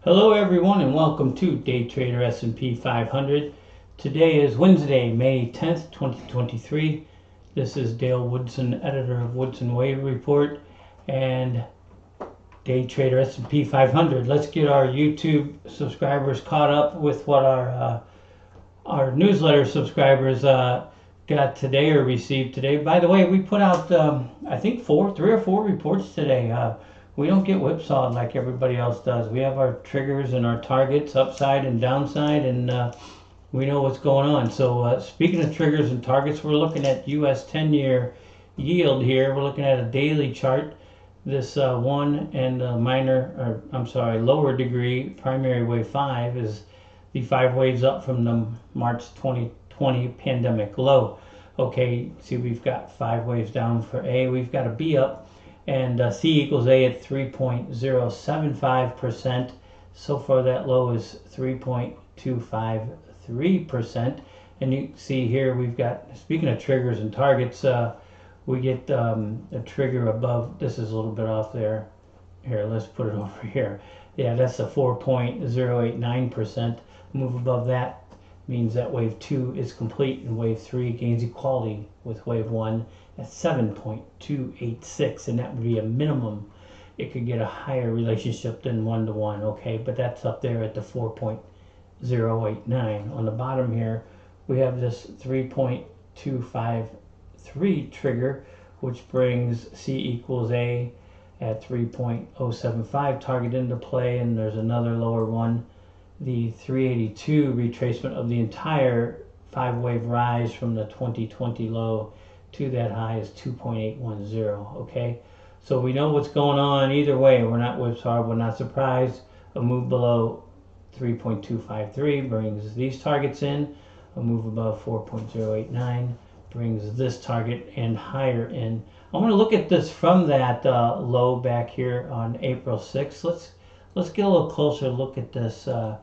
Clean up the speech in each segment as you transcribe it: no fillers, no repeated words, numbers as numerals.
Hello everyone and welcome to Day Trader S&P 500. Today is Wednesday, May 10th, 2023. This is Dale Woodson, editor of Woodson Wave Report and Day Trader S&P 500. Let's get our YouTube subscribers caught up with what our newsletter subscribers got today or received today. By the way, we put out I think three or four reports today. We don't get whipsawed like everybody else does. We have our triggers and our targets upside and downside, and we know what's going on. So speaking of triggers and targets, we're looking at US 10-year yield here. We're looking at a daily chart. This one and lower degree primary wave 5 is the 5 waves up from the March 2020 pandemic low. Okay, see we've got 5 waves down for A. We've got a B up. And C equals A at 3.075%. So far that low is 3.253%. And you see here we've got, speaking of triggers and targets, we get a trigger above. This is a little bit off there. Here, let's put it over here. Yeah, that's a 4.089%. Move above that means that wave 2 is complete and wave 3 gains equality with wave 1 at 7.286, and that would be a minimum. It could get a higher relationship than 1-to-1, okay, but that's up there at the 4.089. On the bottom here we have this 3.253 trigger, which brings C equals A at 3.075 target into play, and there's another lower one, the 382 retracement of the entire 5-wave rise from the 2020 low to that high is 2.810. Okay, so we know what's going on either way. We're not whipsawed, we're not surprised. A move below 3.253 brings these targets in. A move above 4.089 brings this target and higher in. I want to look at this from that low back here on April 6th. Let's get a little closer look at this. So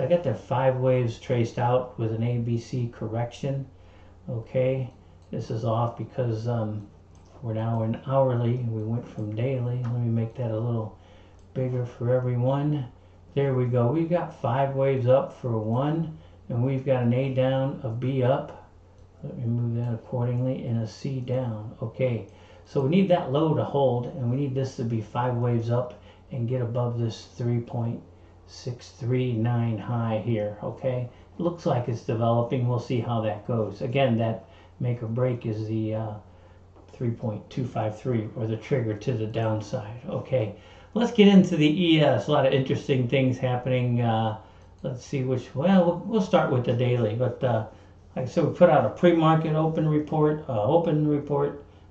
I got the 5 waves traced out with an ABC correction. Okay, this is off because we're now in hourly. We went from daily. Let me make that a little bigger for everyone. There we go. We've got 5 waves up for 1, and we've got an A down, a B up. Let me move that accordingly, and a C down. Okay, so we need that low to hold, and we need this to be 5 waves up and get above this 3.639 high here. Okay, it looks like it's developing. We'll see how that goes. Again, that make or break is the 3.253 or the trigger to the downside. Okay, let's get into the ES. A lot of interesting things happening. Let's see which. Well, we'll start with the daily. But like I said, we put out a pre-market open report,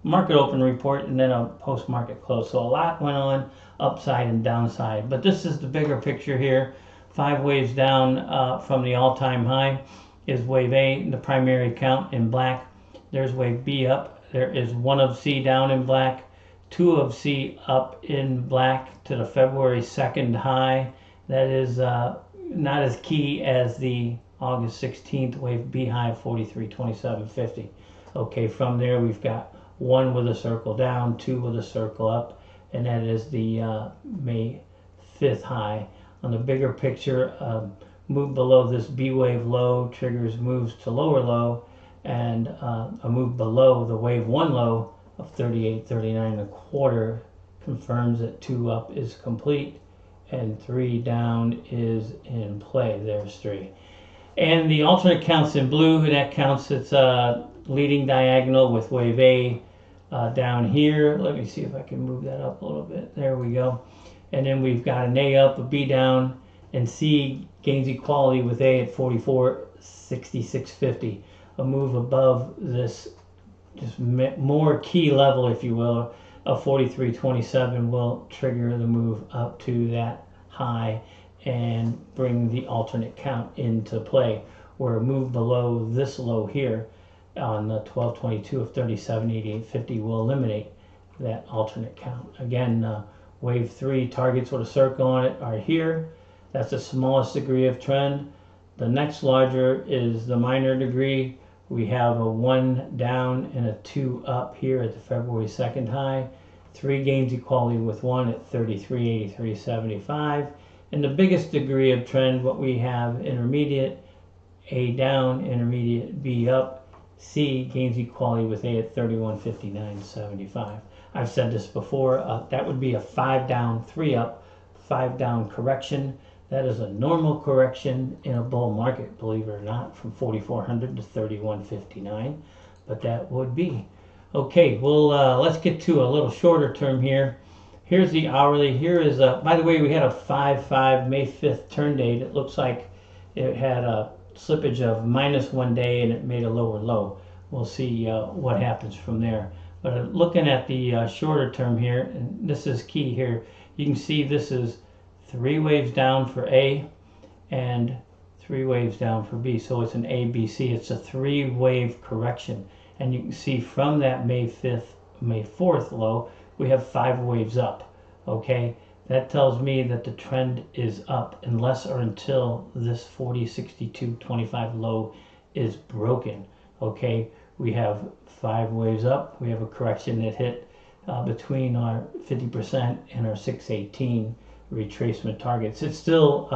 market open report, and then a post-market close. So a lot went on, upside and downside. But this is the bigger picture here. 5 waves down from the all-time high is wave A, the primary count in black. There's wave B up. There is 1 of C down in black, 2 of C up in black to the February 2nd high. That is not as key as the August 16th wave B high of 43.2750. Okay, from there we've got 1 with a circle down, 2 with a circle up, and that is the May 5th high. On the bigger picture, move below this B wave low triggers moves to lower low, and a move below the wave 1 low of 38.39 confirms that 2 up is complete and 3 down is in play. There's 3. And the alternate counts in blue, and that counts its leading diagonal with wave A down here. Let me see if I can move that up a little bit. There we go. And then we've got an A up, a B down, and C gains equality with A at 44.6650. A move above this just more key level, if you will, of 43.27 will trigger the move up to that high and bring the alternate count into play, where a move below this low here on the 1222 of 37.8850 will eliminate that alternate count. Again, wave 3 targets with a circle on it are here. That's the smallest degree of trend. The next larger is the minor degree. We have a 1 down and a 2 up here at the February 2nd high. 3 gains equality with 1 at 33.8375, And the biggest degree of trend, what we have, intermediate, A down, intermediate, B up, C gains equality with A at 31.59.75. I've said this before, that would be a 5 down, 3 up, 5 down correction. That is a normal correction in a bull market, believe it or not, from 4,400 to 31.59, but that would be. Okay, well, let's get to a little shorter term here. Here's the hourly. Here is, by the way, we had a 5/5 May 5th turn date. It looks like it had a slippage of -1 day and it made a lower low. We'll see what happens from there. But looking at the shorter term here, and this is key here, you can see this is 3 waves down for A and 3 waves down for B. So it's an A, B, C. It's a 3-wave correction. And you can see from that May 5th, May 4th low, we have 5 waves up. Okay, that tells me that the trend is up unless or until this 40.62.25 low is broken. Okay, we have 5 waves up. We have a correction that hit between our 50% and our 618 retracement targets. It still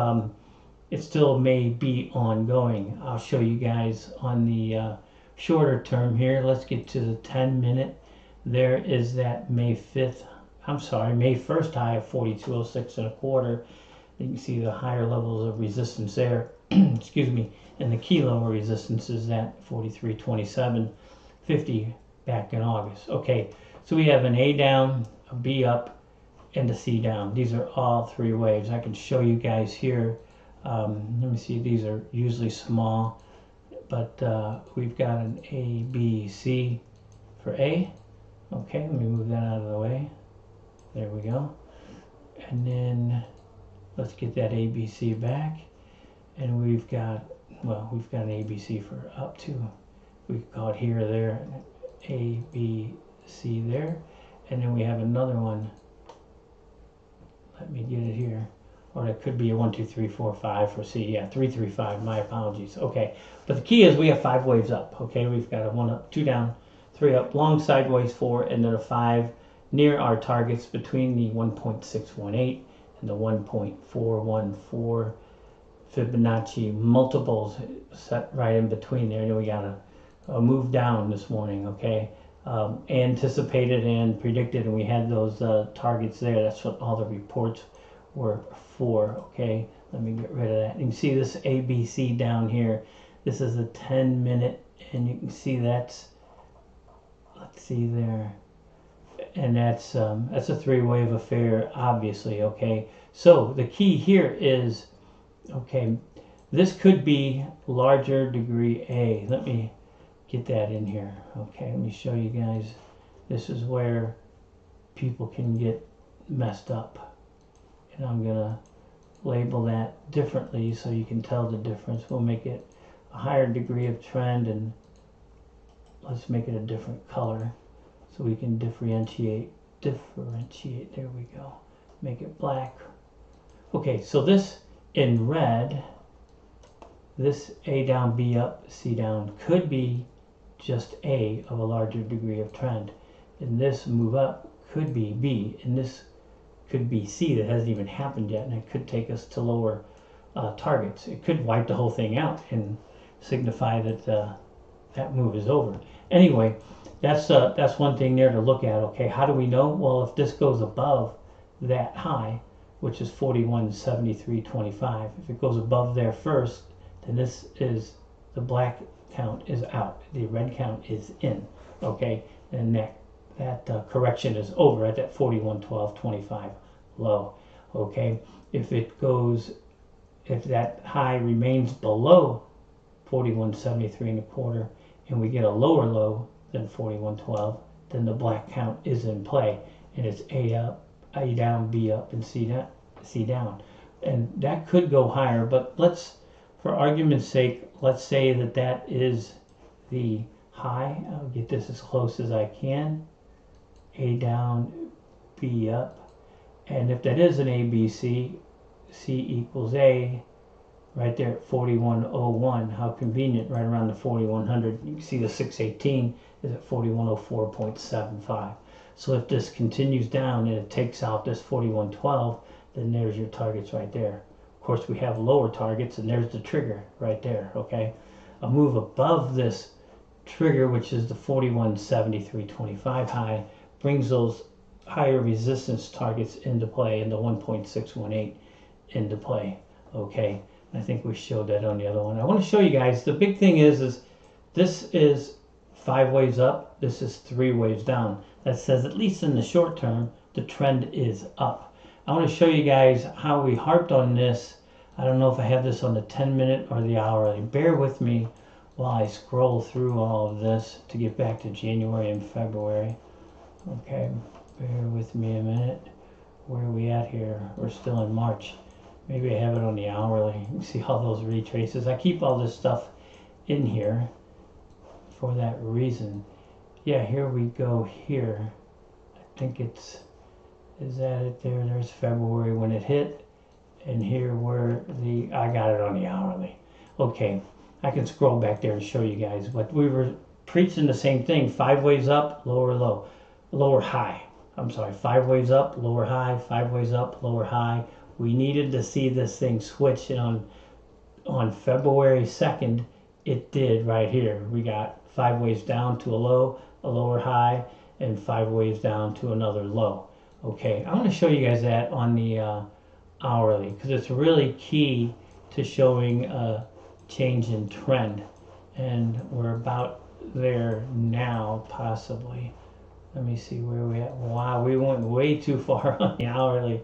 may be ongoing. I'll show you guys on the shorter term here. Let's get to the 10-minute. There is that May 1st high of 42.06 1/4. You can see the higher levels of resistance there. Excuse me. And the key lower resistance is that 43.27.50 back in August. Okay, so we have an A down, a B up, and a C down. These are all 3 waves. I can show you guys here. Let me see. These are usually small, but we've got an A, B, C for A. Okay, let me move that out of the way. There we go. And then let's get that ABC back. And we've got an ABC for up to, we can call it here or there, A, B, C there. And then we have another one. Let me get it here. Or it could be a 1, 2, 3, 4, 5 for C. Yeah, 3, 3, 5. My apologies. Okay, but the key is we have 5 waves up. Okay, we've got a 1 up, 2 down, 3 up, long sideways 4, and then a 5 near our targets between the 1.618 and the 1.414 Fibonacci multiples set right in between there. And we got a move down this morning. Okay, anticipated and predicted, and we had those targets there. That's what all the reports were for. Okay, let me get rid of that. You can see this ABC down here. This is a 10-minute, and you can see that's, let's see there, and that's a 3-wave affair, obviously. Okay, so the key here is, okay, this could be larger degree A. Let me get that in here. Okay, let me show you guys. This is where people can get messed up, and I'm gonna label that differently so you can tell the difference. We'll make it a higher degree of trend, and let's make it a different color so we can differentiate. There we go. Make it black. Okay, so this in red, this A down, B up, C down could be just A of a larger degree of trend, and this move up could be B, and this could be C that hasn't even happened yet, and it could take us to lower targets. It could wipe the whole thing out and signify that that move is over. Anyway, that's one thing there to look at. Okay, how do we know? Well, if this goes above that high, which is 41.73.25, if it goes above there first, then this is, the black count is out, the red count is in. Okay, and that correction is over at that 41.12.25 low. Okay, if that high remains below 41.73 1/4 and we get a lower low than 41.12, then the black count is in play, and it's A up, A down, B up, and C down. And that could go higher, but let's, for argument's sake, let's say that that is the high. I'll get this as close as I can. A down, B up, and if that is an ABC, C equals A, right there at 41.01. How convenient, right around the 4100. You can see the 618 is at 4104.75. So if this continues down and it takes out this 4112, then there's your targets right there. course, we have lower targets, and there's the trigger right there, okay? A move above this trigger, which is the 41.7325 high, brings those higher resistance targets into play, and the 1.618 into play, okay? I think we showed that on the other one. I want to show you guys, the big thing is this is 5 waves up, this is 3 waves down. That says, at least in the short term, the trend is up. I want to show you guys how we harped on this. I don't know if I have this on the 10-minute or the hourly. Bear with me while I scroll through all of this to get back to January and February. Okay, bear with me a minute. Where are we at here? We're still in March. Maybe I have it on the hourly. You see all those retraces. I keep all this stuff in here for that reason. Yeah, here we go here. I think it's, is that it there? There's February when it hit. And here where the, I got it on the hourly. Okay, I can scroll back there and show you guys. But we were preaching the same thing. 5 waves up, lower low, lower high. I'm sorry, 5 waves up, lower high, 5 waves up, lower high. We needed to see this thing switch, and on February 2nd, it did right here. We got 5 waves down to a low, a lower high, and 5 waves down to another low. Okay, I want to show you guys that on the hourly, because it's really key to showing a change in trend, and we're about there now, possibly. Let me see where we at. Wow, we went way too far on the hourly.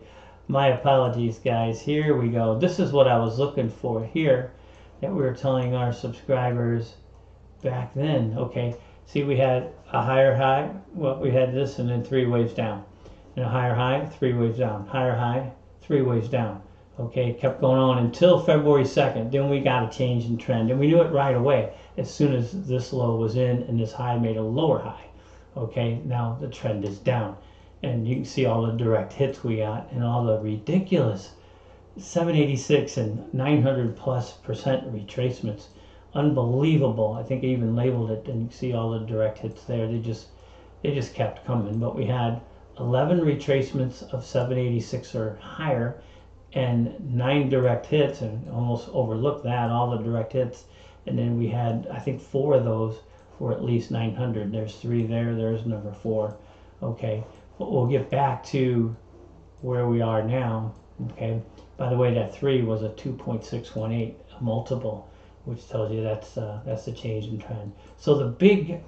My apologies, guys. Here we go. This is what I was looking for here, that we were telling our subscribers back then. Okay, see, we had a higher high. Well, we had this, and then 3 waves down, and a higher high, 3 waves down, higher high, 3 waves down. Okay, it kept going on until February 2nd. Then we got a change in trend, and we knew it right away as soon as this low was in and this high made a lower high. Okay, now the trend is down, and you can see all the direct hits we got and all the ridiculous 786 and 900+% retracements. Unbelievable. I think I even labeled it, and you can see all the direct hits there. They just kept coming. But we had 11 retracements of 786 or higher, and 9 direct hits, and almost overlooked that, all the direct hits. And then we had, I think, 4 of those for at least 900. There's 3 there, there's number 4. Okay, but we'll get back to where we are now. Okay, by the way, that 3 was a 2.618 multiple, which tells you that's the change in trend. So the big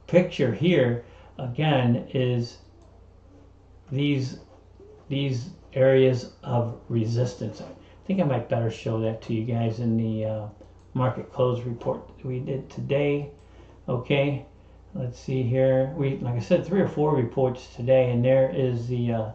picture here again is these areas of resistance. I think I might better show that to you guys in the market close report that we did today. Okay, let's see here. We, like I said, 3 or 4 reports today, and there is the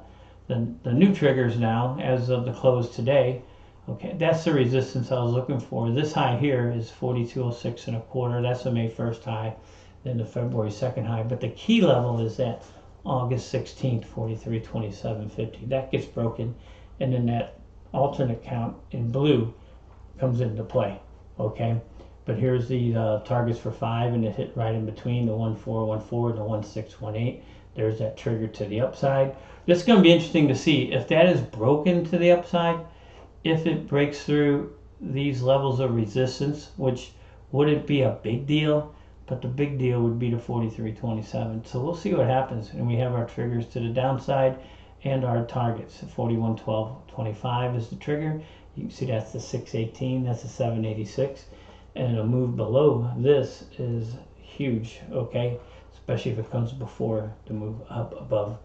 new triggers now as of the close today. Okay, that's the resistance I was looking for. This high here is 4206 and a quarter. That's the May 1st high, then the February 2nd high. But the key level is that August 16th, 43.2750. That gets broken, and then that alternate count in blue comes into play. Okay, but here's the targets for 5, and it hit right in between the 1414 and the 1618. There's that trigger to the upside. This is going to be interesting to see if that is broken to the upside. If it breaks through these levels of resistance, which wouldn't be a big deal, but the big deal would be the 43.27. So we'll see what happens. And we have our triggers to the downside and our targets. 41.1225 is the trigger. You can see that's the 618, that's the 786. And a move below this is huge, okay? Especially if it comes before the move up above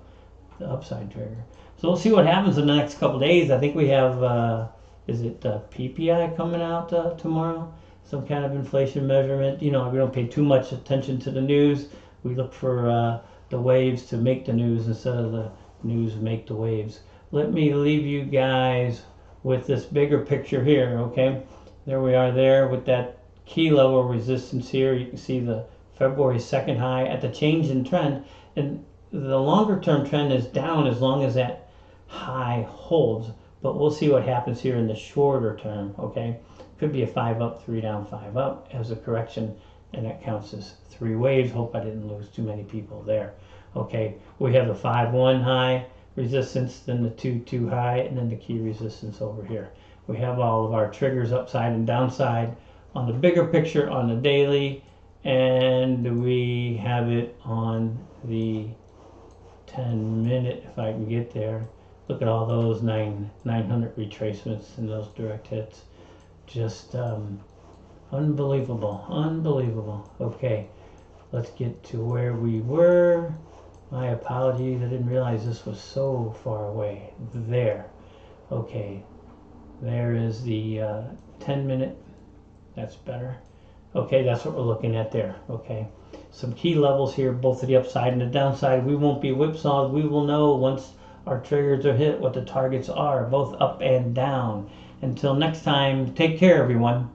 the upside trigger. So we'll see what happens in the next couple days. I think we have, is it PPI coming out tomorrow? Some kind of inflation measurement. You know, we don't pay too much attention to the news. We look for the waves to make the news instead of the news make the waves. Let me leave you guys with this bigger picture here, okay? There we are there with that key level resistance here. You can see the February 2nd high at the change in trend, and the longer term trend is down as long as that high holds, but we'll see what happens here in the shorter term. Okay, could be a 5 up, 3 down, 5 up as a correction, and that counts as 3 waves. Hope I didn't lose too many people there. Okay, we have the 5-1 high resistance, then the 2-2 high, and then the key resistance over here. We have all of our triggers upside and downside on the bigger picture on the daily, and we have it on the 10-minute if I can get there. Look at all those 900 retracements and those direct hits. Just unbelievable, unbelievable. Okay, let's get to where we were. My apologies, I didn't realize this was so far away. There. Okay, there is the 10-minute. That's better. Okay, that's what we're looking at there. Okay, some key levels here, both to the upside and the downside. We won't be whipsawed. We will know once our triggers are hit what the targets are, both up and down. Until next time, take care, everyone.